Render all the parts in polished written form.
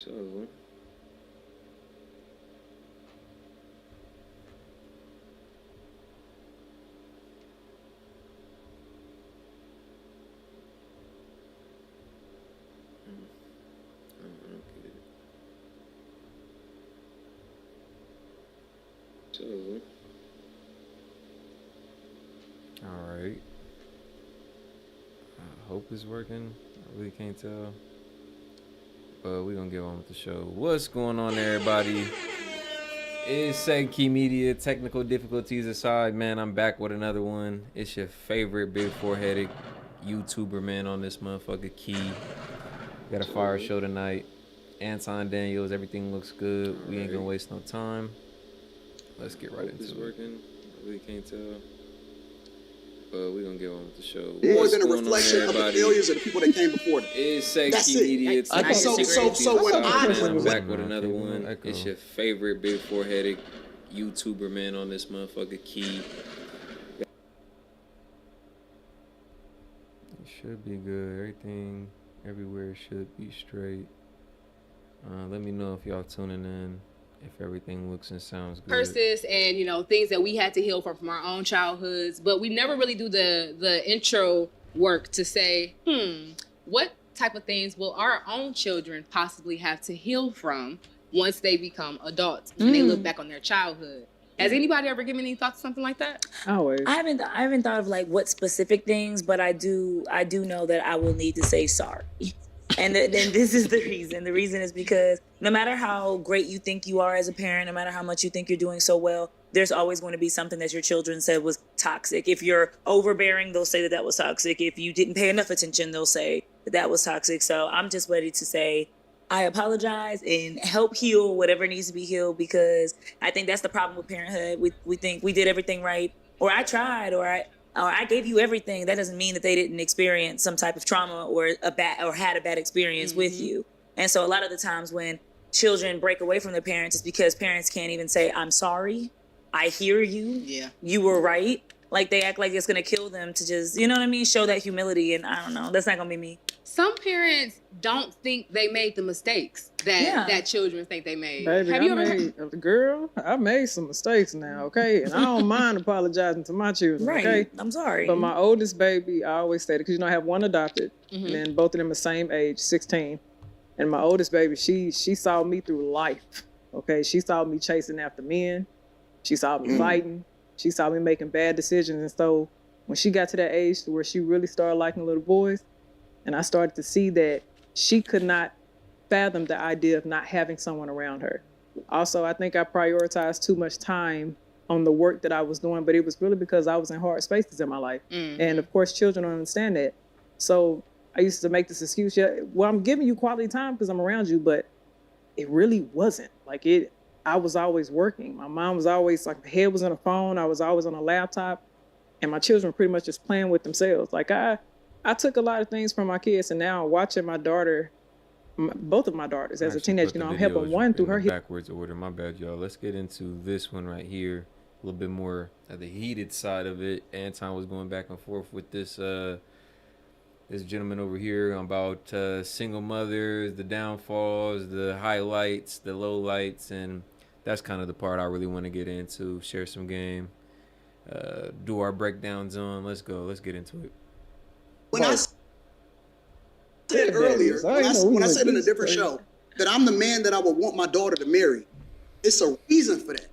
So. So. All right. I hope it's working. I really can't tell. But we're going to get on with the show. What's going on, everybody? It's SET&KEY Media. Technical difficulties aside, man, I'm back with another one. It's your favorite big foreheaded YouTuber, man, on this motherfucker, Key. Got a fire show tonight. Anton Daniels, everything looks good. We ain't going to waste no time. Let's get right into it. Working. I really can't tell. But we're going to get on with the show. More than a reflection of the failures of the people that came before them. It's SET&KEY Media. So when I'm back with another one. It's your favorite big foreheaded YouTuber, man, on this motherfucker, Key. It should be good. Everything, everywhere should be straight. Let me know if y'all tuning in. If everything looks and sounds good. Curses and, you know, things that we had to heal from our own childhoods. But we never really do the intro work to say, what type of things will our own children possibly have to heal from once they become adults and they look back on their childhood? Has anybody ever given any thoughts to something like that? Always. I haven't thought of like what specific things, but I do know that I will need to say sorry. And then this is the reason. The reason is because no matter how great you think you are as a parent, no matter how much you think you're doing so well, there's always going to be something that your children said was toxic. If you're overbearing, they'll say that was toxic. If you didn't pay enough attention, they'll say that was toxic. So I'm just ready to say I apologize and help heal whatever needs to be healed, because I think that's the problem with parenthood. We think we did everything right, or I tried, or I gave you everything. That doesn't mean that they didn't experience some type of trauma or had a bad experience with you. And so a lot of the times when children break away from their parents, it's because parents can't even say, I'm sorry, I hear you, you were right. Like they act like it's gonna kill them to just, you know what I mean, show that humility. And I don't know, that's not gonna be me. Some parents don't think they made the mistakes that children think they made. Baby, Have you ever girl, I made some mistakes now, okay? And I don't mind apologizing to my children, right. Okay? I'm sorry. But my oldest baby, I always say that, because, you know, I have one adopted, and then both of them the same age, 16. And my oldest baby, she saw me through life, okay? She saw me chasing after men. She saw me fighting. She saw me making bad decisions. And so when she got to that age where she really started liking little boys, and I started to see that she could not fathom the idea of not having someone around her. Also, I think I prioritized too much time on the work that I was doing, but it was really because I was in hard spaces in my life. And of course, children don't understand that. So I used to make this excuse, well, I'm giving you quality time because I'm around you, but it really wasn't. I was always working. My mom was always like, my head was on the phone. I was always on a laptop, and my children were pretty much just playing with themselves. Like I took a lot of things from my kids, and now watching my daughter, both of my daughters as a teenager, you know, I'm helping one through her backwards order. My bad, y'all. Let's get into this one right here. A little bit more at the heated side of it. Anton was going back and forth with this this gentleman over here about single mothers, the downfalls, the highlights, the lowlights, and that's kind of the part I really want to get into. Share some game, do our breakdowns on. Let's go. Let's get into it. When I said earlier, when I said in a different show that I'm the man that I would want my daughter to marry, it's a reason for that.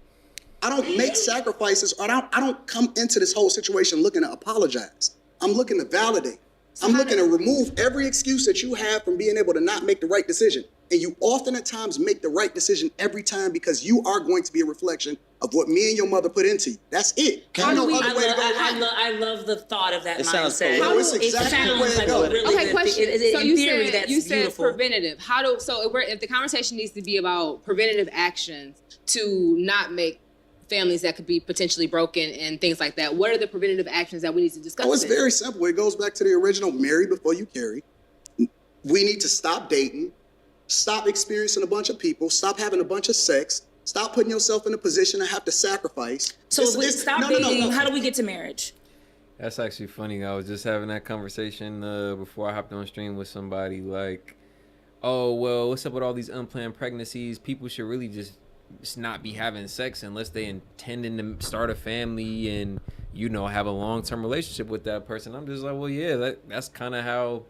I don't make sacrifices, or I don't come into this whole situation looking to apologize. I'm looking to validate. I'm looking to remove every excuse that you have from being able to not make the right decision. And you often at times make the right decision every time, because you are going to be a reflection of what me and your mother put into you. That's it. I love the thought of that mindset. It's exactly the way it goes. Okay, question. So you said beautiful. preventative. If the conversation needs to be about preventative actions to not make families that could be potentially broken and things like that, what are the preventative actions that we need to discuss? Oh, it's very simple. It goes back to the original marry before you carry. We need to stop dating, stop experiencing a bunch of people, stop having a bunch of sex, stop putting yourself in a position to have to sacrifice. So stop dating. How do we get to marriage? That's actually funny. I was just having that conversation before I hopped on stream with somebody. Like, oh, well, what's up with all these unplanned pregnancies? People should really just not be having sex unless they intending to start a family and, you know, have a long-term relationship with that person. I'm just like, well, yeah, that's kind of how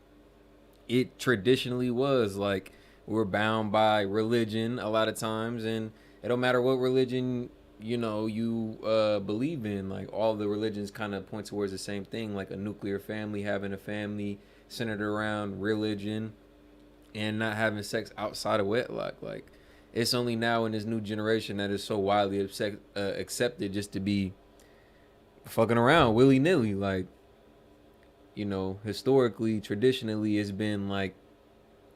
it traditionally was. Like, we're bound by religion a lot of times, and it don't matter what religion, you know, you believe in. Like, all the religions kind of point towards the same thing, like a nuclear family, having a family centered around religion and not having sex outside of wedlock. Like, it's only now in this new generation that is so widely accepted just to be fucking around willy-nilly. Like, you know, historically, traditionally, it's been like,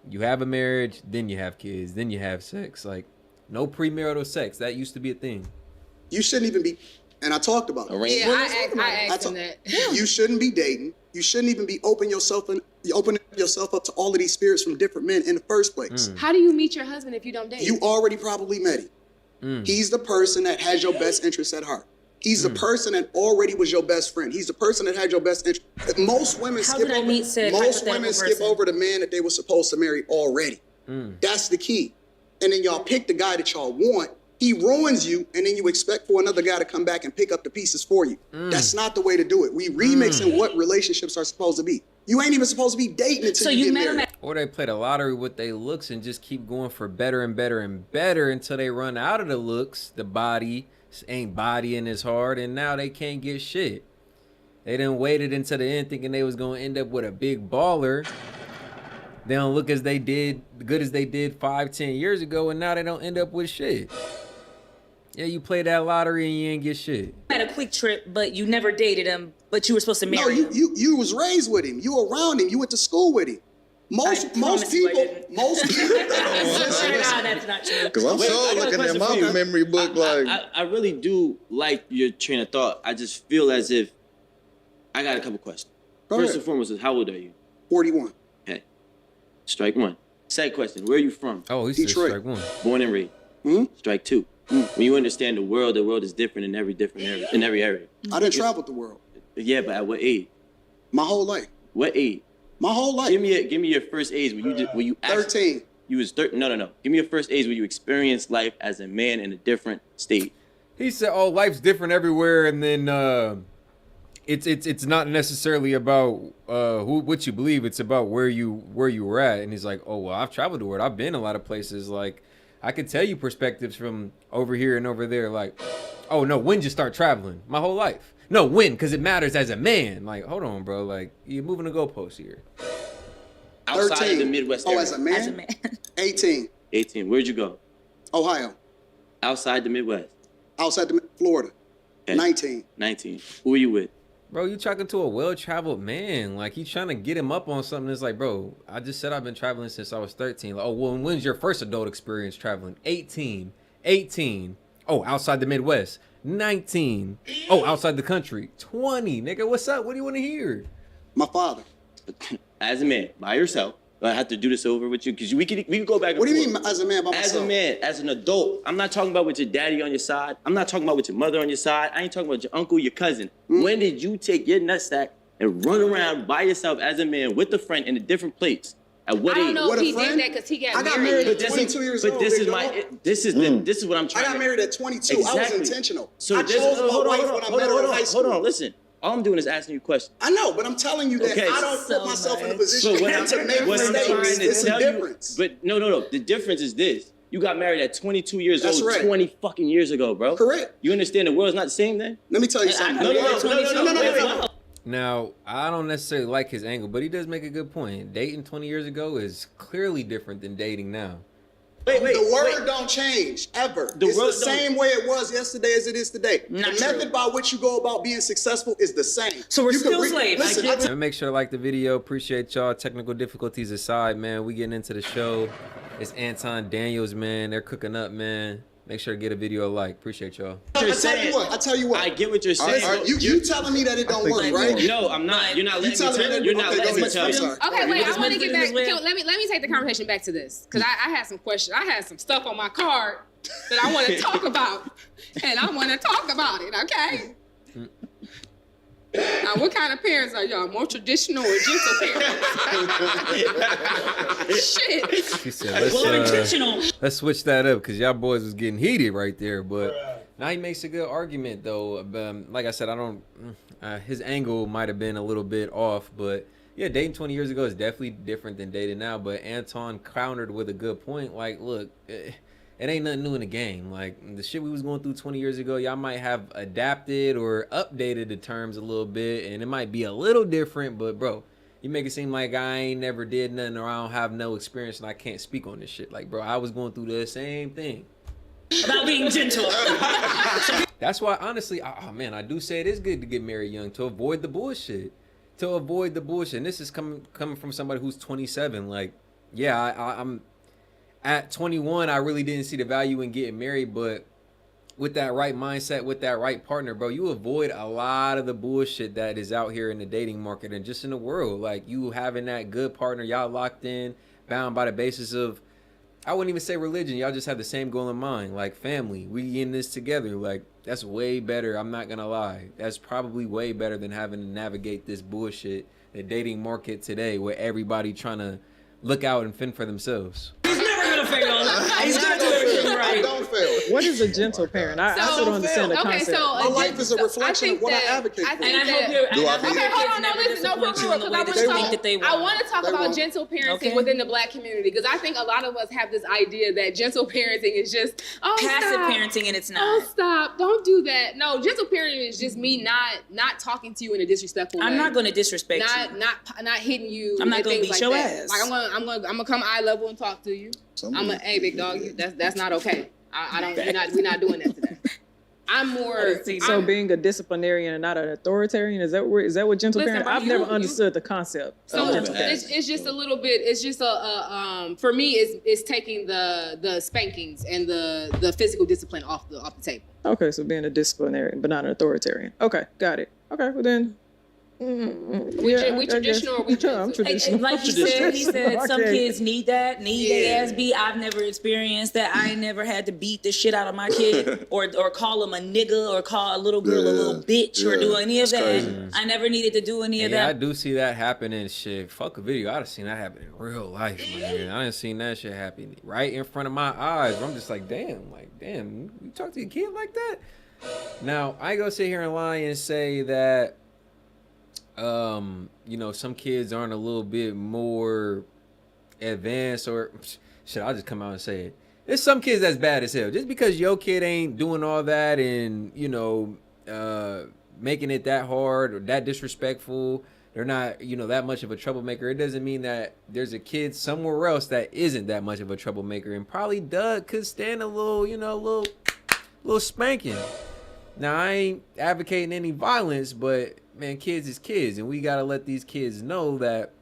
you have a marriage, then you have kids, then you have sex. Like, no premarital sex. That used to be a thing. You shouldn't even be, and I talked about it. Yeah, I asked him that. You shouldn't be dating. You shouldn't even be opening yourself up to all of these spirits from different men in the first place. How do you meet your husband if you don't date? You already probably met him. He's the person that has your best interests at heart. He's the person that already was your best friend. He's the person that had your best interest. Most women skip over the man that they were supposed to marry already. That's the key. And then y'all pick the guy that y'all want. He ruins you, and then you expect for another guy to come back and pick up the pieces for you. That's not the way to do it. We remixing what relationships are supposed to be. You ain't even supposed to be dating until you get married. Or they play the lottery with their looks and just keep going for better and better and better until they run out of the looks. The body ain't bodying as hard, and now they can't get shit. They done waited until the end thinking they was going to end up with a big baller. They don't look as they did, good as they did 5-10 years ago, and now they don't end up with shit. Yeah, you play that lottery and you ain't get shit. Had a quick trip, but you never dated him, but you were supposed to marry him. You was raised with him. You were around him. You went to school with him. Most people. That's not true. Because I'm so looking at my memory book like. I really do like your train of thought. I just feel as if I got a couple questions. First and foremost is, how old are you? 41. Okay. Strike one. Second question, where are you from? Oh, he's Detroit. Strike one. Born and raised. Strike two. When you understand the world is different in every area. I didn't travel the world. Yeah, but at what age? My whole life. What age? My whole life. Give me your first age when you 13. You was 13. No. Give me your first age when you experienced life as a man in a different state. He said, "Oh, life's different everywhere," and then it's not necessarily about what you believe. It's about where you were at. And he's like, "Oh, well, I've traveled the world. I've been a lot of places. Like, I can tell you perspectives from over here and over there. Like, oh no, when did you start traveling? My whole life. No, when? Because it matters as a man. Like, hold on, bro. Like, you're moving the goalposts here. Outside 13. of the Midwest area. As a man? 18. 18. Where'd you go? Ohio. Outside the Midwest. Outside the Florida. Okay. 19. 19. Who are you with? Bro, you talking to a well-traveled man. Like, you trying to get him up on something that's like, bro, I just said I've been traveling since I was 13. Like, oh, well, when's your first adult experience traveling? 18. 18. Oh, outside the Midwest. 19. Oh, outside the country. 20. Nigga, what's up? What do you want to hear? My father. As a man, by yourself. I have to do this over with you because we can go back and forth. What do you mean as a man by myself? As a man, as an adult. I'm not talking about with your daddy on your side. I'm not talking about with your mother on your side. I ain't talking about your uncle, your cousin. When did you take your nutsack and run around by yourself as a man with a friend in a different place? At what age? I don't know if he did that because he got married. I got married at 22 years old. But this is what I'm trying to. I got married at 22. Exactly. I was intentional. So I chose my wife when I met her in high school. Hold on, listen. All I'm doing is asking you questions. I know, but I'm telling you that I don't put myself in a position to make mistakes. It's a difference. But no. The difference is this. You got married at 22 years old, right. 20 fucking years ago, bro. Correct. You understand the world's not the same then? Let me tell you something. No. Now, I don't necessarily like his angle, but he does make a good point. Dating 20 years ago is clearly different than dating now. The word don't change, ever. It's the same way it was yesterday as it is today. The method by which you go about being successful is the same. So we're still slaves. Let me make sure to like the video. Appreciate y'all. Technical difficulties aside, man. We getting into the show. It's Anton Daniels, man. They're cooking up, man. Make sure to get a video a like. Appreciate y'all. I tell you what. I get what you're saying. You telling me that it don't work, right? No, I'm not. You're not letting me tell you. You're not letting me tell you. Okay, wait. I want to get back. Let me take the conversation back to this because I had some questions. I had some stuff on my card that I want to talk about, and I want to talk about it. Okay. What kind of parents are y'all? More traditional or gentle parents? Shit. She said, let's switch that up because y'all boys was getting heated right there. But now he makes a good argument, though. Like I said, his angle might have been a little bit off, but yeah, dating 20 years ago is definitely different than dating now. But Anton countered with a good point. Like, look, it ain't nothing new in the game. Like, the shit we was going through 20 years ago, y'all might have adapted or updated the terms a little bit, and it might be a little different, but bro, you make it seem like I ain't never did nothing or I don't have no experience and I can't speak on this shit. Like, bro, I was going through the same thing. About being gentle. That's why, honestly, man, I do say it is good to get married young to avoid the bullshit. And this is coming from somebody who's 27. Like, yeah, I'm at 21, I really didn't see the value in getting married, but with that right mindset, with that right partner, bro, you avoid a lot of the bullshit that is out here in the dating market and just in the world. Like, you having that good partner, y'all locked in, bound by the basis of, I wouldn't even say religion, y'all just have the same goal in mind, like family. We in this together. Like, that's way better. I'm not gonna lie. That's probably way better than having to navigate this bullshit, the dating market today, where everybody trying to look out and fend for themselves. He's gonna do everything right. Don't fail. What is a gentle parent? I still don't understand the concept. My life is a reflection of what I advocate for. Okay, hold on, no, listen, no, I want to talk about gentle parenting within the Black community, because I think a lot of us have this idea that gentle parenting is just passive parenting, and it's not. Oh, stop! Don't do that. No, gentle parenting is just me not talking to you in a disrespectful way. I'm not going to disrespect you. Not hitting you. I'm not going to beat your ass. Like, I'm gonna come eye level and talk to you. Hey, big dog, that's not okay. We're not doing that today. I'm more. So being a disciplinarian and not an authoritarian, is that what gentle parenting? I've never understood the concept. So it's just a little bit. It's just for me, it's taking the spankings and the physical discipline off the table. Okay, so being a disciplinarian but not an authoritarian. Okay, got it. Okay, well then. We traditional or we gentle? I'm traditional. Like he said, some kids need their ass beat. I've never experienced that. I ain't never had to beat the shit out of my kid or call him a nigga or call a little girl a little bitch or do any of that. Crazy. I never needed to do any of that. I do see that happening. Shit, fuck a video. I'd have seen that happen in real life, man. I didn't seen that shit happen right in front of my eyes. I'm just like, damn, you talk to your kid like that? Now, I ain't gonna sit here and lie and say that some kids aren't a little bit more advanced or shit, I'll just come out and say it. There's some kids that's bad as hell. Just because your kid ain't doing all that and, making it that hard or that disrespectful, they're not, that much of a troublemaker. It doesn't mean that there's a kid somewhere else that isn't that much of a troublemaker and probably could stand a little spanking. Now, I ain't advocating any violence, but man, kids is kids, and we gotta let these kids know that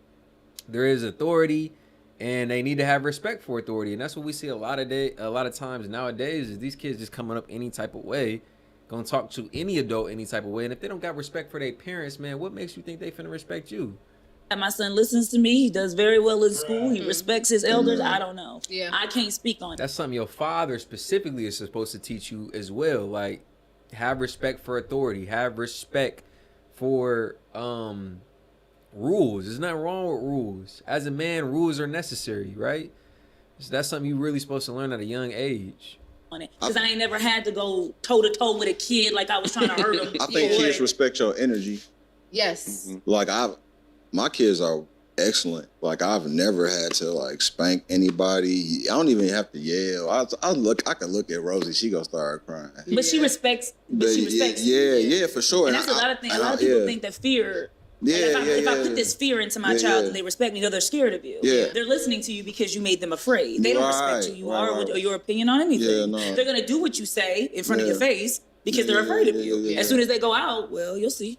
there is authority, and they need to have respect for authority. And that's what we see a lot of times nowadays is these kids just coming up any type of way, gonna talk to any adult any type of way, and if they don't got respect for their parents, man, what makes you think they finna respect you? My son listens to me. He does very well in school. He respects his elders. I don't know. Yeah, I can't speak on it. That's something your father specifically is supposed to teach you as well. Like, have respect for authority. Have respect for rules. There's nothing wrong with rules. As a man, rules are necessary, right? So that's something you're really supposed to learn at a young age. Because I ain't never had to go toe to toe with a kid like I was trying to hurt him. I think kids respect your energy. Yes. Mm-hmm. Like my kids are excellent. Like, I've never had to spank anybody. I don't even have to yell. I can look at Rosie, she gonna start crying. But she respects. Yeah, for sure. And that's a lot of things. A lot of people think that fear. If I put this fear into my child and they respect me, they're scared of you. Yeah. They're listening to you because you made them afraid. They don't respect who you are or your opinion on anything. Yeah, no. They're gonna do what you say in front of your face because they're afraid of you. As soon as they go out, well, you'll see.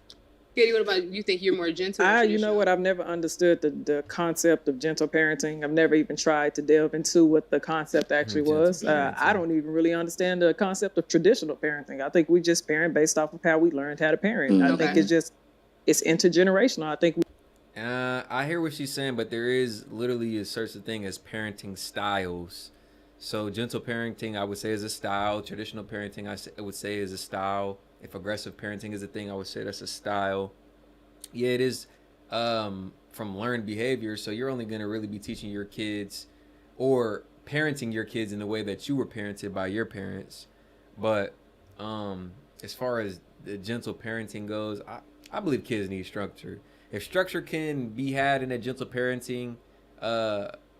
Katie, what about you? Think you're more gentle? You know what? I've never understood the concept of gentle parenting. I've never even tried to delve into what the concept actually was. I don't even really understand the concept of traditional parenting. I think we just parent based off of how we learned how to parent. I think it's intergenerational. I think. I hear what she's saying, but there is literally a certain thing as parenting styles So gentle parenting, I would say, is a style. Traditional parenting, I would say, is a style. If aggressive parenting is a thing, I would say that's a style. Yeah, it is from learned behavior. So you're only going to really be teaching your kids or parenting your kids in the way that you were parented by your parents. But as far as the gentle parenting goes, I believe kids need structure. If structure can be had in a gentle parenting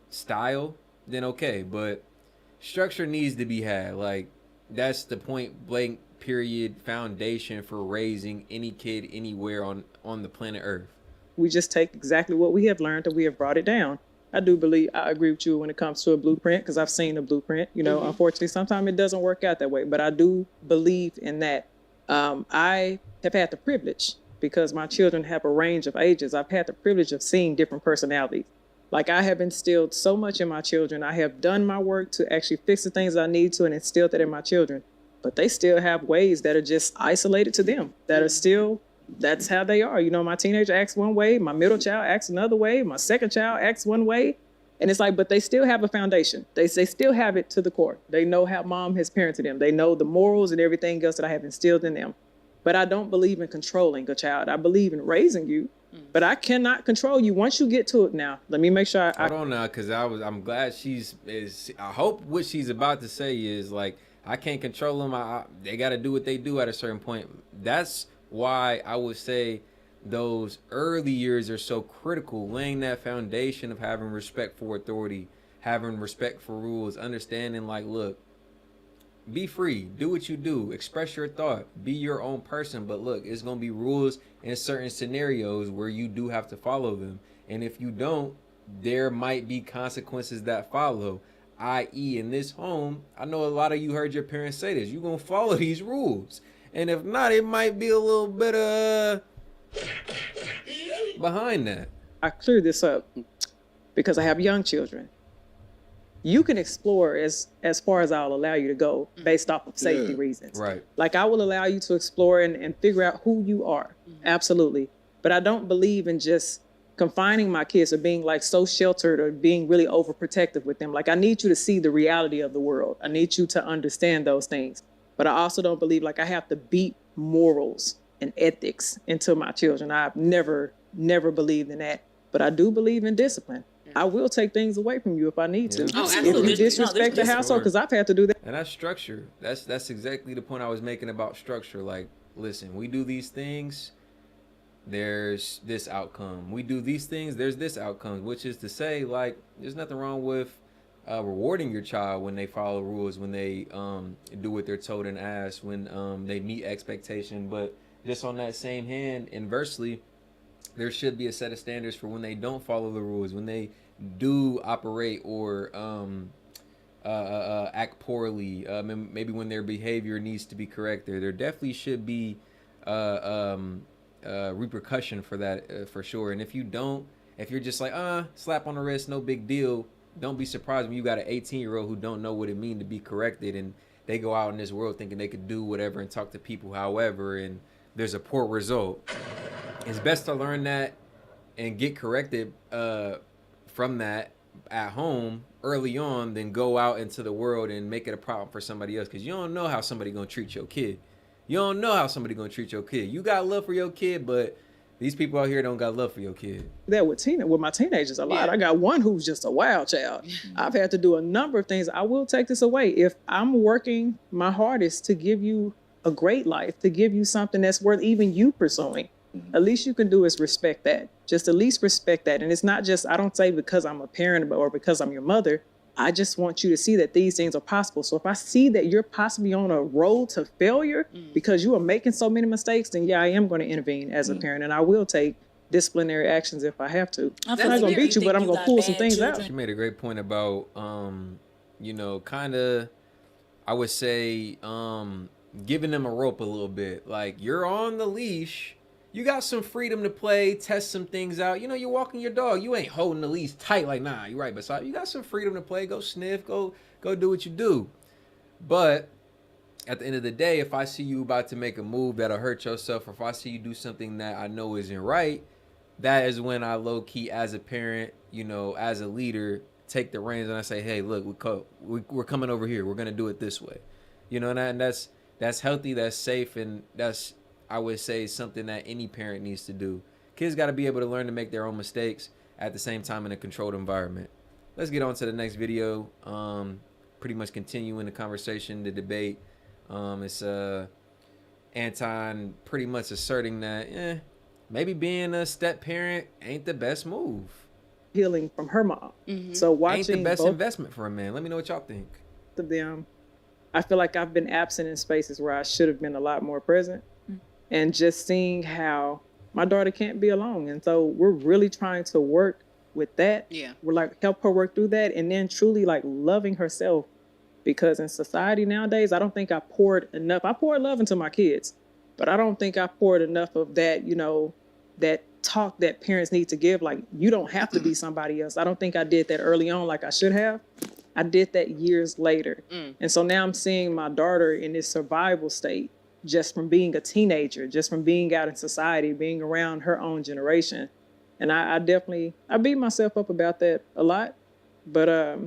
style, then okay. But structure needs to be had. Like, that's the point blank period foundation for raising any kid anywhere on the planet Earth. We just take exactly what we have learned and we have brought it down. I do believe, I agree with you when it comes to a blueprint, because I've seen a blueprint. You know, unfortunately, sometimes it doesn't work out that way, but I do believe in that. I have had the privilege, because my children have a range of ages, I've had the privilege of seeing different personalities. Like, I have instilled so much in my children. I have done my work to actually fix the things I need to and instill that in my children. But they still have ways that are just isolated to them, that are still, that's how they are. You know, my teenager acts one way, my middle child acts another way, my second child acts one way. And it's like, but they still have a foundation. They still have it to the core. They know how mom has parented them. They know the morals and everything else that I have instilled in them. But I don't believe in controlling a child. I believe in raising you. But I cannot control you once you get to it. Now, let me make sure Hold on now, because I'm glad I hope what she's about to say is, like, I can't control them. They got to do what they do at a certain point. That's why I would say those early years are so critical, laying that foundation of having respect for authority, having respect for rules, understanding, like, look, be free, do what you do, express your thought, be your own person. But look, it's going to be rules in certain scenarios where you do have to follow them. And if you don't, there might be consequences that follow. I.e., in this home, I know a lot of you heard your parents say this, you're going to follow these rules. And if not, it might be a little bit behind that. I clear this up because I have young children. You can explore as far as I'll allow you to go based off of safety reasons. Right. Like, I will allow you to explore and figure out who you are. Absolutely. But I don't believe in just confining my kids or being like so sheltered or being really overprotective with them. Like, I need you to see the reality of the world. I need you to understand those things. But I also don't believe like I have to beat morals and ethics into my children. I've never believed in that. But I do believe in discipline. I will take things away from you if I need to. Oh, if absolutely. you disrespect the household, because I've had to do that. And that's structure. That's exactly the point I was making about structure. Like, listen, we do these things, there's this outcome. We do these things, there's this outcome, which is to say, like, there's nothing wrong with rewarding your child when they follow rules, when they do what they're told and asked, when they meet expectation. But just on that same hand, inversely, there should be a set of standards for when they don't follow the rules, when they do operate or act poorly, maybe when their behavior needs to be corrected. There definitely should be repercussion for that, for sure. And if you don't, if you're just like, slap on the wrist, no big deal, don't be surprised when you got an 18-year-old who don't know what it means to be corrected, and they go out in this world thinking they could do whatever and talk to people however, and there's a poor result. It's best to learn that and get corrected from that at home early on than go out into the world and make it a problem for somebody else, because you don't know how somebody gonna treat your kid. You don't know how somebody gonna treat your kid. You got love for your kid, but these people out here don't got love for your kid. That with my teenagers a lot. I got one who's just a wild child. I've had to do a number of things. I will take this away. If I'm working my hardest to give you a great life, to give you something that's worth even you pursuing, at least you can do is respect that. Just at least respect that. And it's not just, I don't say because I'm a parent or because I'm your mother. I just want you to see that these things are possible. So if I see that you're possibly on a road to failure because you are making so many mistakes, then yeah, I am going to intervene as a parent, and I will take disciplinary actions if I have to. I'm not going to beat you, but I'm going to pull some things out. She made a great point about, kind of, I would say, giving them a rope a little bit. Like, you're on the leash. You got some freedom to play, test some things out. You're walking your dog. You ain't holding the leash tight like, nah, you're right beside. You got some freedom to play. Go sniff. Go do what you do. But at the end of the day, if I see you about to make a move that'll hurt yourself, or if I see you do something that I know isn't right, that is when I low-key, as a parent, as a leader, take the reins and I say, hey, look, we're coming over here. We're gonna do it this way, you know, and that's healthy, that's safe, and that's, I would say, something that any parent needs to do. Kids got to be able to learn to make their own mistakes at the same time in a controlled environment. Let's get on to the next video. Pretty much continuing the conversation, the debate. It's Anton pretty much asserting that maybe being a step parent ain't the best move. Healing from her mom. So watching Ain't the best both investment for a man. Let me know what y'all think. of them, I feel like I've been absent in spaces where I should have been a lot more present. And just seeing how my daughter can't be alone. And so we're really trying to work with that. Yeah. We're like, help her work through that. And then truly like loving herself, because in society nowadays, I don't think I poured enough. I poured love into my kids, but I don't think I poured enough of that, you know, that talk that parents need to give. Like, you don't have to be somebody else. I don't think I did that early on like I should have. I did that years later. And so now I'm seeing my daughter in this survival state, just from being a teenager, just from being out in society, being around her own generation. And I beat myself up about that a lot. But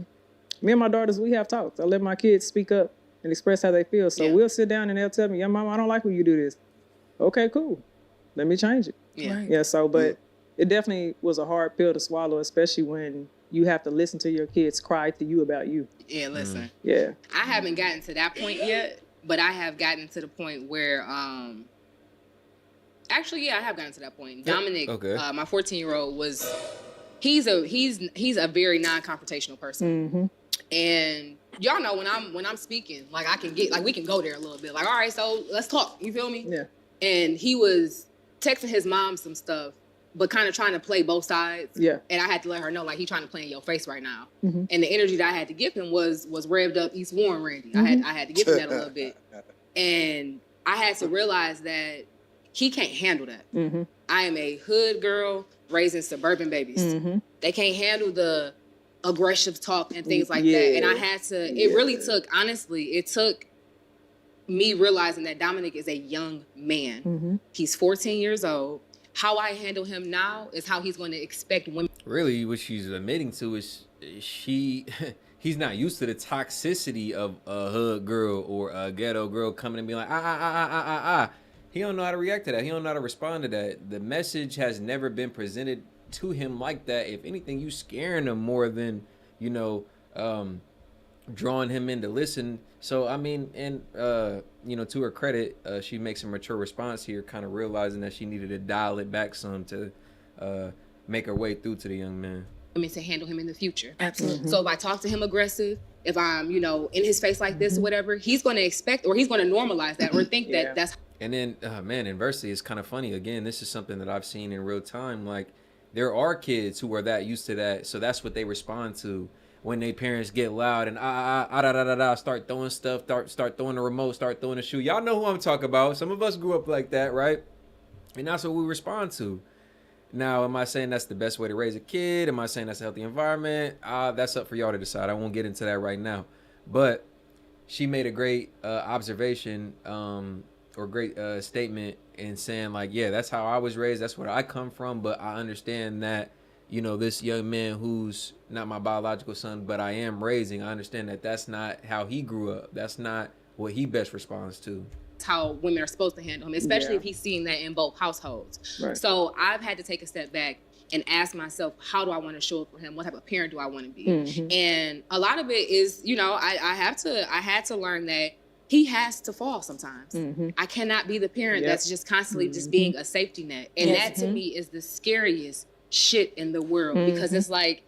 me and my daughters, we have talks. I let my kids speak up and express how they feel. So we'll sit down and they'll tell me, yeah, mama, I don't like when you do this. Okay, cool. Let me change it. Yeah. Right. Yeah, so, but it definitely was a hard pill to swallow, especially when you have to listen to your kids cry to you about you. Yeah, listen. Yeah. I haven't gotten to that point yet, but I have gotten to the point where, actually, yeah, I have gotten to that point. Dominic, Okay. My 14-year-old he's a very non-confrontational person. And y'all know when I'm speaking, like I can get, like we can go there a little bit. Like, all right, so let's talk. You feel me? Yeah. And he was texting his mom some stuff, but kind of trying to play both sides. Yeah. And I had to let her know, like, he trying to play in your face right now. And the energy that I had to give him was revved up East Warren Randy. I had to give him that a little bit. And I had to realize that he can't handle that. I am a hood girl raising suburban babies. They can't handle the aggressive talk and things like that. And I had to, it really took, honestly, it took me realizing that Dominic is a young man. He's 14 years old. How I handle him now is how he's going to expect women. Really, what she's admitting to is he's not used to the toxicity of a hood girl or a ghetto girl coming and being like, He don't know how to react to that. He don't know how to respond to that. The message has never been presented to him like that. If anything, you scaring him more than, you know, drawing him in to listen. So, I mean, and, you know, to her credit, she makes a mature response here, kind of realizing that she needed to dial it back some to make her way through to the young man. To handle him in the future. Absolutely. So if I talk to him aggressive, if I'm, you know, in his face like this or whatever, he's going to expect, or he's going to normalize that or think that that's. And then, man, inversely, it's kind of funny. Again, this is something that I've seen in real time. Like, there are kids who are that used to that. So that's what they respond to when their parents get loud and start throwing stuff, start throwing the remote, start throwing the shoe. Y'all know who I'm talking about. Some of us grew up like that, right? And that's what we respond to. Now, am I saying that's the best way to raise a kid? Am I saying that's a healthy environment? That's up for y'all to decide. I won't get into that right now. But she made a great observation or great statement in saying, like, yeah, that's how I was raised. That's where I come from. But I understand that, you know, this young man who's not my biological son, but I am raising, I understand that that's not how he grew up. That's not what he best responds to. How women are supposed to handle him, especially if he's seeing that in both households. Right. So I've had to take a step back and ask myself, how do I want to show up for him? What type of parent do I want to be? And a lot of it is, you know, I had to learn that he has to fall sometimes. I cannot be the parent that's just constantly just being a safety net. And that to me is the scariest shit in the world, because it's like,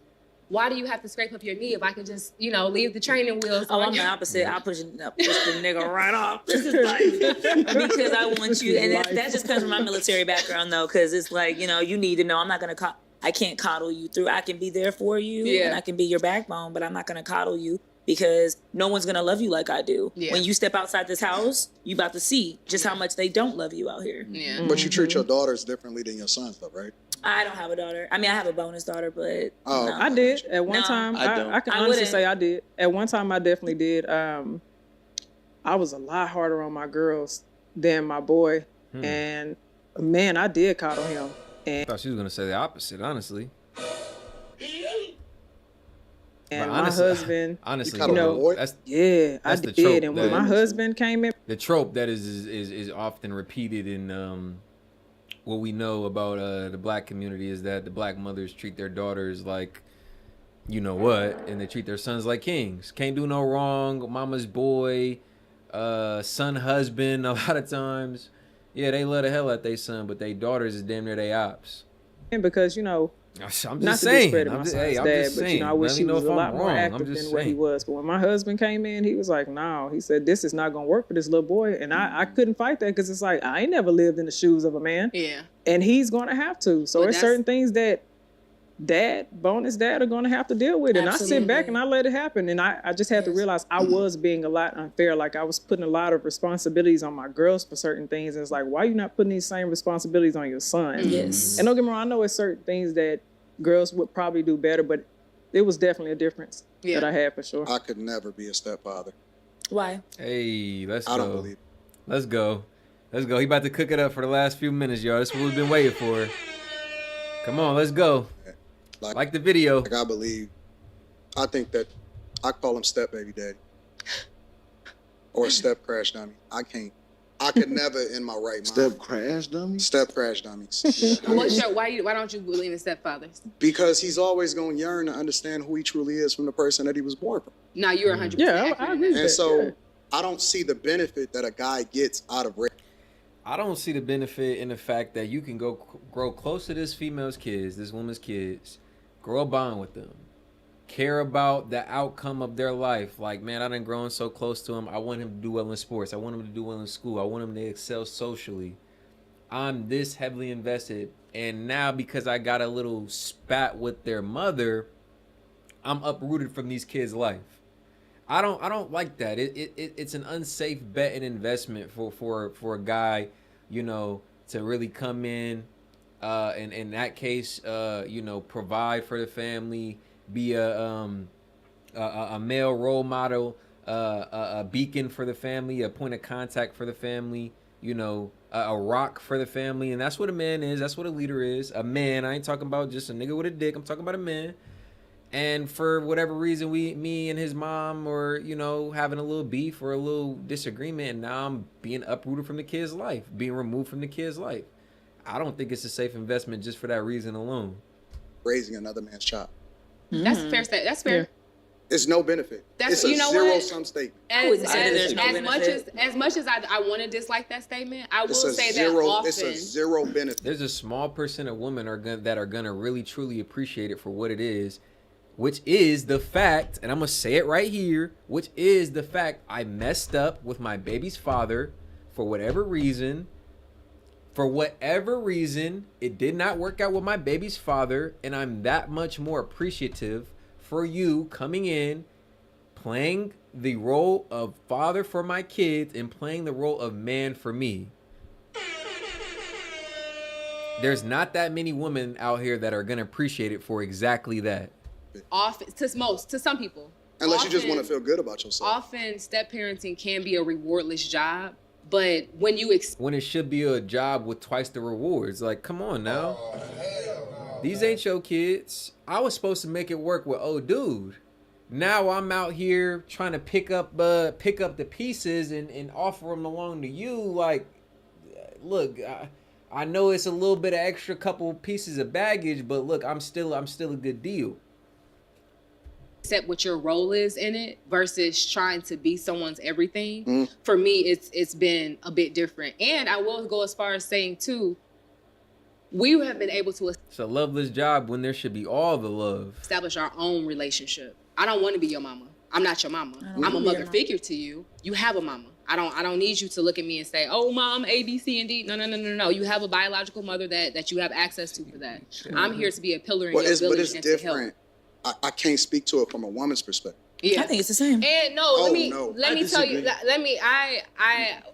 why do you have to scrape up your knee if I can just, you know, leave the training wheels? Oh, I'm the opposite. I'll push the nigga right off. This is like, because I want you. And that just comes from my military background, though, because it's like, you know, you need to know I'm not going to, I can't coddle you through. I can be there for you and I can be your backbone, but I'm not going to coddle you because no one's going to love you like I do. When you step outside this house, you about to see just how much they don't love you out here. But you treat your daughters differently than your sons, though, right? I don't have a daughter. I mean, I have a bonus daughter, but no. I did at one time. I can honestly say I did. At one time, I definitely did. I was a lot harder on my girls than my boy, and man, I did coddle him. And I thought she was gonna say the opposite, honestly. And But my husband, honestly, You know, bro, that's I the did. trope. And when my husband came in, The trope that is often repeated in what we know about the black community is that the black mothers treat their daughters like you know what, and they treat their sons like kings. Can't do no wrong. Mama's boy, son, husband. A lot of times, yeah, they love the hell out their son, but they daughters is damn near they ops. because I'm not just to saying. discredit my I'm son's just dad, but saying. I wish Let he me know was if a I'm lot more wrong. I'm active just than what he saying. was. But when my husband came in, he was like, "No," he said, "This is not gonna work for this little boy," and I couldn't fight that because it's like I ain't never lived in the shoes of a man, Yeah. and he's gonna have to. So Well, there's certain things that bonus dad are gonna have to deal with, and I sit back and I let it happen, and I just had to realize I was being a lot unfair. Like I was putting a lot of responsibilities on my girls for certain things, and it's like, why are you not putting these same responsibilities on your son? Yes. And don't get me wrong, I know it's certain things that girls would probably do better, but it was definitely a difference that I had for sure. I could never be a stepfather. Why? Hey, let's I go. don't believe it. Let's go. Let's go. He about to cook it up for the last few minutes, y'all. This is what we've been waiting for. Come on, let's go. Like the video. Like I think that I call him step baby daddy or step crash dummy. I could never in my right mind. Step crash dummy? Step crash dummies. Why don't you believe in stepfathers? Because he's always going to yearn to understand who he truly is from the person that he was born from. No, you're 100%. Yeah, I agree with And that. so I don't see the benefit that a guy gets out of rape. I don't see the benefit in the fact that you can grow close to this female's kids, this woman's kids, grow a bond with them, care about the outcome of their life. Like, man, I done grown so close to him. I want him to do well in sports. I want him to do well in school. I want him to excel socially. I'm this heavily invested. And now because I got a little spat with their mother, I'm uprooted from these kids' life. I don't like that. It's an unsafe bet and investment for a guy, you know, to really come in, and in that case, you know, provide for the family, be a male role model, a beacon for the family, a point of contact for the family, you know, a rock for the family. And that's what a man is. That's what a leader is. A man. I ain't talking about just a nigga with a dick. I'm talking about a man. And for whatever reason, me and his mom or, you know, having a little beef or a little disagreement, and now I'm being uprooted from the kid's life, being removed from the kid's life. I don't think it's a safe investment just for that reason alone. Raising another man's child. That's fair. That's fair. Yeah. It's no benefit. That's, it's a you know zero-sum what? statement. As much as I want to dislike that statement, I will say that often. It's a zero benefit. There's a small percent of women that are gonna really truly appreciate it for what it is, which is the fact, and I'm gonna say it right here, which is the fact I messed up with my baby's father for whatever reason. For whatever reason, it did not work out with my baby's father, and I'm that much more appreciative for you coming in, playing the role of father for my kids and playing the role of man for me. There's not that many women out here that are gonna appreciate it for exactly that. Often, to some people. Unless you just want to feel good about yourself. Often, step parenting can be a rewardless job, but when when it should be a job with twice the rewards, like, come on now. These ain't your kids. I was supposed to make it work with old dude. Now I'm out here trying to pick up the pieces and offer them along to you. Like, look, I know it's a little bit of extra couple pieces of baggage, but look, I'm still a good deal. accept what your role is in it versus trying to be someone's everything. For me, it's been a bit different. And I will go as far as saying too, we have been able to It's a loveless job when there should be all the love. establish our own relationship. I don't want to be your mama. I'm not your mama. I'm a mother figure to you. You have a mama. I don't need you to look at me and say, "Oh, mom, A, B, C, and D." No. You have a biological mother that you have access to for that. I'm here to be a pillar in your village but it's and to help. different. I can't speak to it from a woman's perspective. Yeah. I think it's the same. And let me tell you.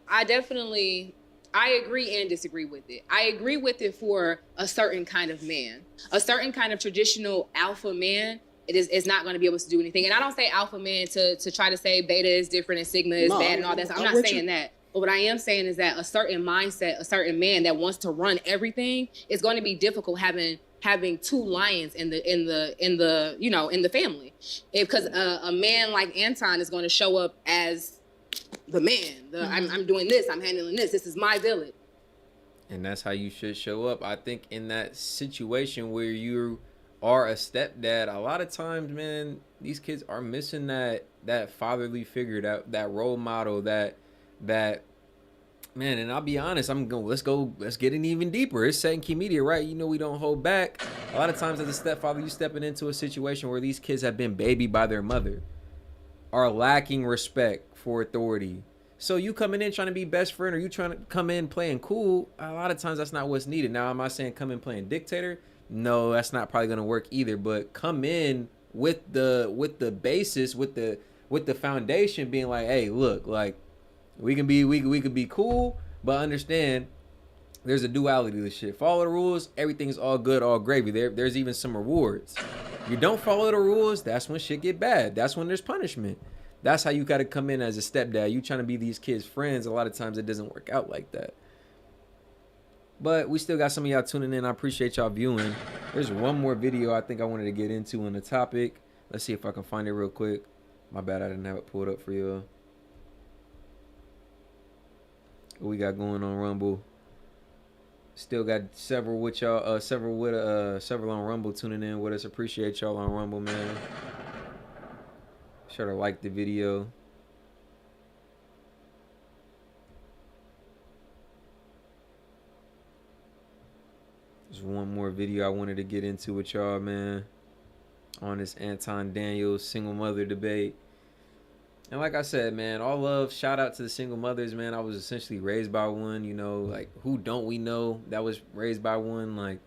I definitely agree and disagree with it. I agree with it for a certain kind of man, a certain kind of traditional alpha man. It's not going to be able to do anything. And I don't say alpha man to try to say beta is different and sigma is bad and all that. I'm not saying that. But what I am saying is that a certain mindset, a certain man that wants to run everything, it's going to be difficult having having two lions in the family. Because a man like Anton is going to show up as the man. I'm doing this. I'm handling this. This is my village. And that's how you should show up. I think in that situation where you are a stepdad, a lot of times, man, these kids are missing that fatherly figure, that role model, that man. And I'll be honest, let's get in even deeper. It's S.E.T&KEY Media, right? You know we don't hold back. A lot of times as a stepfather, you stepping into a situation where these kids have been babied by their mother, are lacking respect for authority. So you coming in trying to be best friend, or you trying to come in playing cool, a lot of times that's not what's needed. Now, am I saying come in playing dictator? No, that's not probably gonna work either. But come in with the basis, with the foundation being like, hey, look, like we can be cool, but understand there's a duality to this shit. Follow the rules, everything's all good, all gravy. There's even some rewards. You don't follow the rules, that's when shit get bad. That's when there's punishment. That's how you got to come in as a stepdad. You trying to be these kids' friends. A lot of times it doesn't work out like that. But we still got some of y'all tuning in. I appreciate y'all viewing. There's one more video I think I wanted to get into on the topic. Let's see if I can find it real quick. My bad, I didn't have it pulled up for y'all. What we got going on Rumble? Still got several with y'all. Several on Rumble tuning in with us. Appreciate y'all on Rumble, man. Sure to like the video. There's one more video I wanted to get into with y'all, man, on this Anton Daniels single mother debate. And like I said, man, all love, shout out to the single mothers, man. I was essentially raised by one, you know, like who don't we know that was raised by one, like,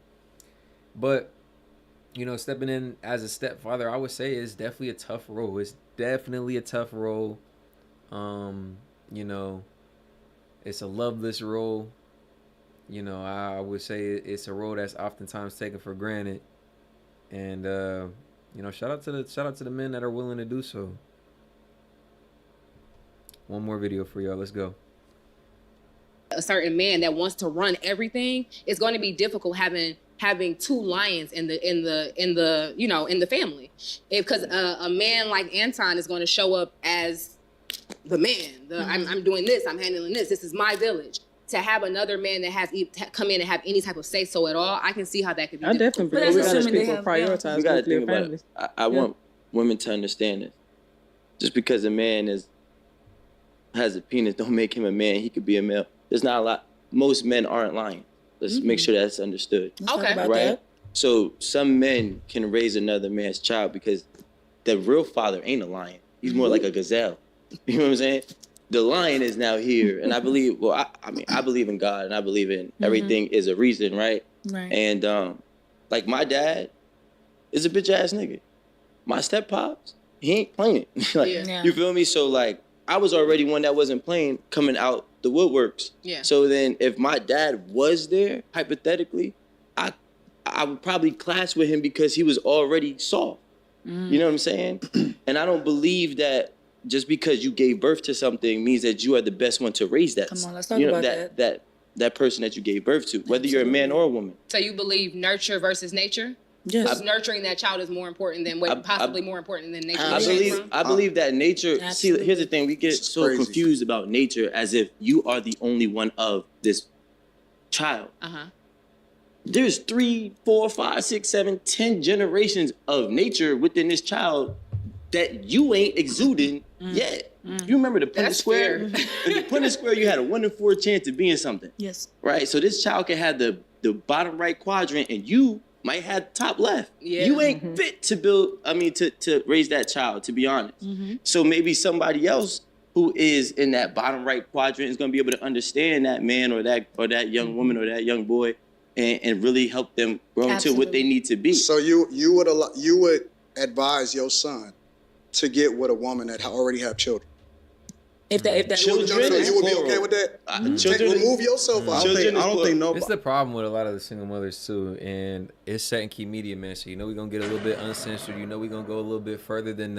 but you know, stepping in as a stepfather, I would say is definitely a tough role. It's definitely a tough role. You know, it's a loveless role. You know, I would say it's a role that's oftentimes taken for granted. And you know, shout out to the men that are willing to do so. One more video for y'all. Let's go. A certain man that wants to run everything, it's going to be difficult having two lions in the family. Because a man like Anton is going to show up as the man. I'm doing this. I'm handling this. This is my village. To have another man that has come in and have any type of say so at all, I can see how that could be. I definitely believe people prioritize. We gotta think about it. I want women to understand this. Just because a man has a penis, don't make him a man. He could be a male. There's not a lot. Most men aren't lying. Let's make sure that's understood. Okay. Right? That. So some men can raise another man's child because the real father ain't a lion. He's more like a gazelle. You know what I'm saying? The lion is now here, and I believe. Well, I believe in God, and I believe in everything is a reason, right? Right. And like my dad is a bitch ass nigga. My step pops, he ain't playing. You feel me? So like, I was already one that wasn't playing coming out the woodworks. Yeah. So then, if my dad was there, hypothetically, I would probably clash with him because he was already soft. You know what I'm saying? And I don't believe that just because you gave birth to something means that you are the best one to raise that. Come on, let's talk about that person that you gave birth to, whether you're a man or a woman. So you believe nurture versus nature? Yes. Nurturing that child is more important than possibly more important than nature. I believe that nature. Absolutely. See, here's the thing: we get so confused about nature as if you are the only one of this child. There's 3, 4, 5, 6, 7, 10 generations of nature within this child that you ain't exuding yet. You remember the Punnett Square? In the Punnett Square, you had a 1 in 4 chance of being something. Yes. Right. So this child can have the bottom right quadrant, and you might have top left. Yeah. You ain't fit to to raise that child, to be honest. So maybe somebody else who is in that bottom right quadrant is going to be able to understand that man or that young woman or that young boy and really help them grow into what they need to be. So you would advise your son to get with a woman that already have children? If that children, you would be okay with that? Remove yourself out. I don't think nobody. It's the problem with a lot of the single mothers too, and it's S.E.T&KEY Media, man. So you know we're gonna get a little bit uncensored. You know we're gonna go a little bit further than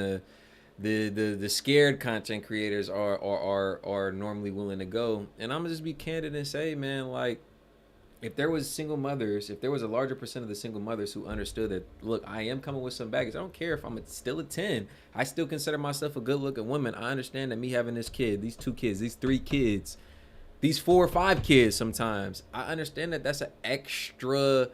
the scared content creators are normally willing to go. And I'm gonna just be candid and say, man, like if there was single mothers, if there was a larger percent of the single mothers who understood that, look, I am coming with some baggage. I don't care if I'm still a 10. I still consider myself a good-looking woman. I understand that me having this kid, these 2 kids, these 3 kids, these 4 or 5 kids sometimes, I understand that that's an extra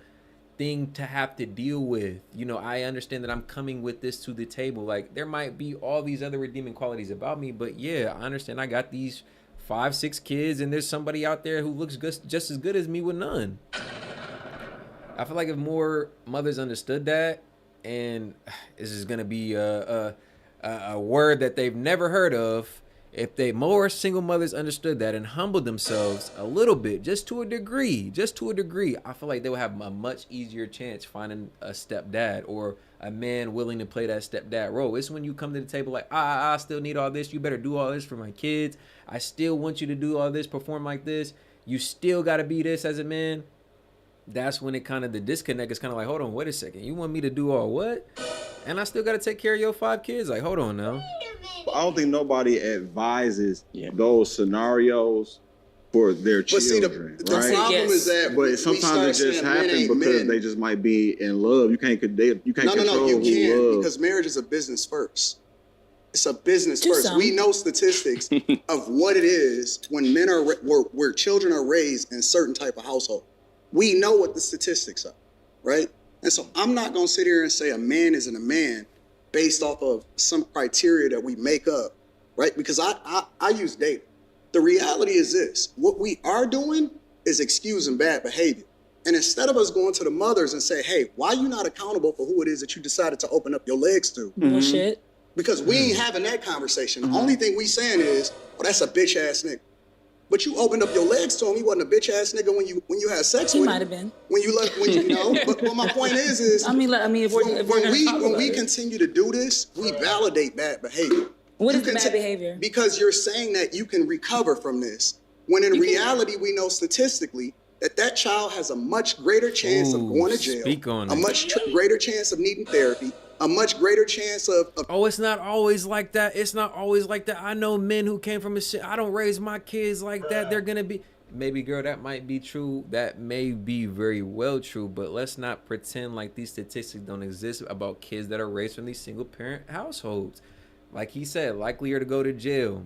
thing to have to deal with. You know, I understand that I'm coming with this to the table. Like, there might be all these other redeeming qualities about me, but yeah, I understand I got these 5, 6 kids, and there's somebody out there who looks just as good as me with none. I feel like if more mothers understood that, and this is gonna be a word that they've never heard of, if more single mothers understood that and humbled themselves a little bit, just to a degree, I feel like they would have a much easier chance finding a stepdad or a man willing to play that stepdad role. It's when you come to the table like, I still need all this. You better do all this for my kids. I still want you to do all this, perform like this. You still got to be this as a man. That's when it kind of, the disconnect is kind of like, hold on, wait a second. You want me to do all what? And I still got to take care of your 5 kids? Like, hold on now. I don't think nobody advises those scenarios for their children. The problem is that, but sometimes it just happens because they just might be in love. You can't control you can't, because marriage is a business first. It's a business first. We know statistics of what it is when men are where children are raised in certain type of household. We know what the statistics are, right? And so I'm not gonna sit here and say a man isn't a man based off of some criteria that we make up, right? Because I use data. The reality is this: what we are doing is excusing bad behavior. And instead of us going to the mothers and say, hey, why are you not accountable for who it is that you decided to open up your legs to? Bullshit. Because we ain't having that conversation. The only thing we saying is, well, that's a bitch ass nigga. But you opened up your legs to him. He wasn't a bitch ass nigga when you had sex with him. He might have been. When you know. But my point is I mean, if when we continue to do this, we validate bad behavior. What is the bad behavior? Because you're saying that you can recover from this, when in reality we know statistically that child has a much greater chance of going to jail, much greater chance of needing therapy, a much greater chance of oh, it's not always like that. It's not always like that. I know men who came from a shit. I don't raise my kids like that. They're gonna be, maybe, girl, that might be true. That may be very well true. But let's not pretend like these statistics don't exist about kids that are raised from these single parent households. Like he said, likelier to go to jail,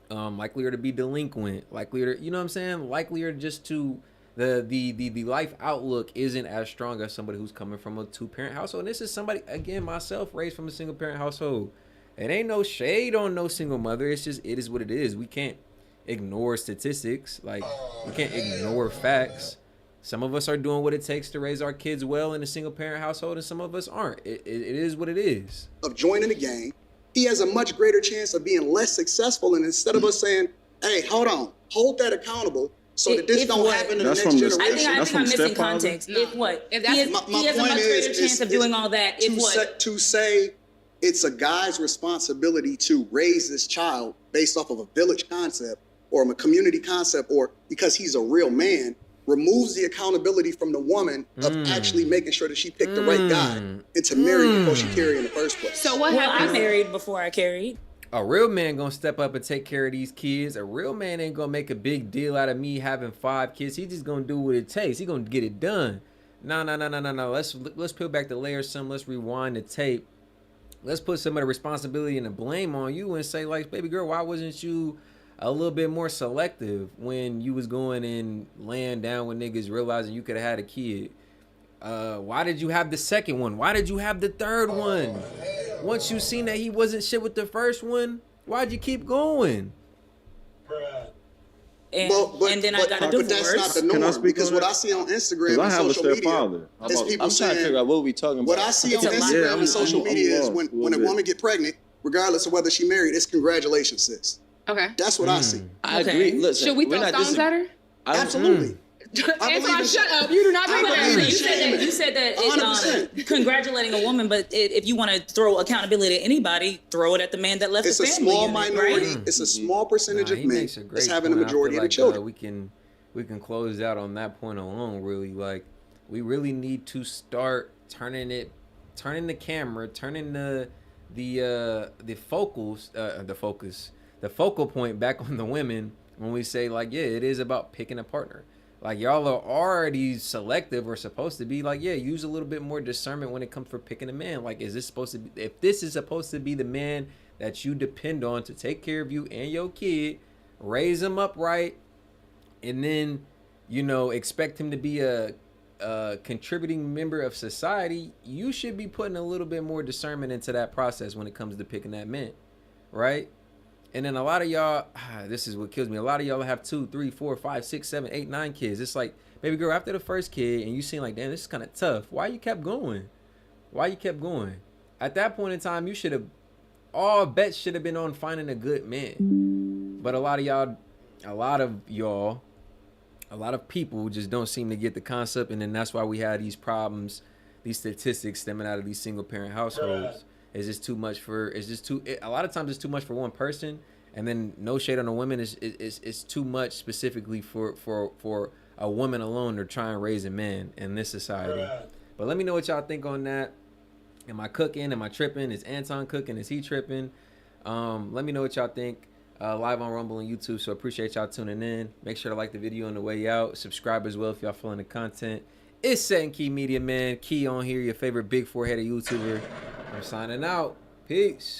likelier to be delinquent, likelier to, you know what I'm saying, likelier just to the life outlook isn't as strong as somebody who's coming from a 2-parent household. And this is somebody, again, myself, raised from a single parent household. It ain't no shade on no single mother. It's just, it is what it is. We can't ignore statistics. Like, we can't ignore facts. Some of us are doing what it takes to raise our kids well in a single parent household, and some of us aren't. It is what it is. Of joining the gang, he has a much greater chance of being less successful. And instead of us saying, hey, hold that accountable, so that this don't happen in the next generation. I think I'm missing context. No. If what? If he has a much greater chance of doing all that. If what? To say it's a guy's responsibility to raise this child based off of a village concept or a community concept, or because he's a real man, removes the accountability from the woman of actually making sure that she picked the right guy and to marry before she carried in the first place. So what happened? I married before I carried. A real man gonna step up and take care of these kids. A real man ain't gonna make a big deal out of me having 5 kids. He just gonna do what it takes. He gonna get it done. No. Let's peel back the layers some. Let's rewind the tape. Let's put some of the responsibility and the blame on you and say, like, baby girl, why wasn't you a little bit more selective when you was going and laying down with niggas, realizing you could have had a kid? Why did you have the second one? Why did you have the third one? Once you seen that he wasn't shit with the first one, why'd you keep going? And then I got a divorce. But that's not the norm, because what I see on Instagram and social media is people I'm trying to figure out what we talking about. What I see on Instagram and social media is when a woman get pregnant, regardless of whether she married, it's congratulations, sis. Okay. That's what I see. I agree. Listen, should we throw stones at her? Absolutely. Anton, shut up. You do not do that. You said that congratulating a woman, but if you want to throw accountability to anybody, throw it at the man that left the family. It's a small minority. Right? It's a small percentage of men that's having the majority of the children. We can close out on that point alone. Really, like, we really need to start turning the camera, turning the focal point back on the women when we say, like, yeah, it is about picking a partner. Like, y'all are already selective or supposed to be. Like, yeah, use a little bit more discernment when it comes for picking a man. Like, is this supposed to be, if this is supposed to be the man that you depend on to take care of you and your kid, raise him up right, and then, you know, expect him to be a contributing member of society, you should be putting a little bit more discernment into that process when it comes to picking that man, right? And then a lot of y'all, this is what kills me. A lot of y'all have 2, 3, 4, 5, 6, 7, 8, 9 kids. It's like, baby girl, after the first kid, and you seem like, damn, this is kind of tough. Why you kept going? Why you kept going? At that point in time, you should have, all bets should have been on finding a good man. But a lot of people just don't seem to get the concept, and then that's why we have these problems, these statistics stemming out of these single parent households. It's just too much for, a lot of times it's too much for one person, and then no shade on the women, it's too much specifically for a woman alone to try and raise a man in this society. But let me know what y'all think on that. Am I cooking? Am I tripping? Is Anton cooking? Is he tripping? Let me know what y'all think. Live on Rumble and YouTube, so appreciate y'all tuning in. Make sure to like the video on the way out. Subscribe as well if y'all feeling the content. It's S.E.T&KEY Media, man. Key on here, your favorite big four-headed YouTuber. I'm signing out. Peace.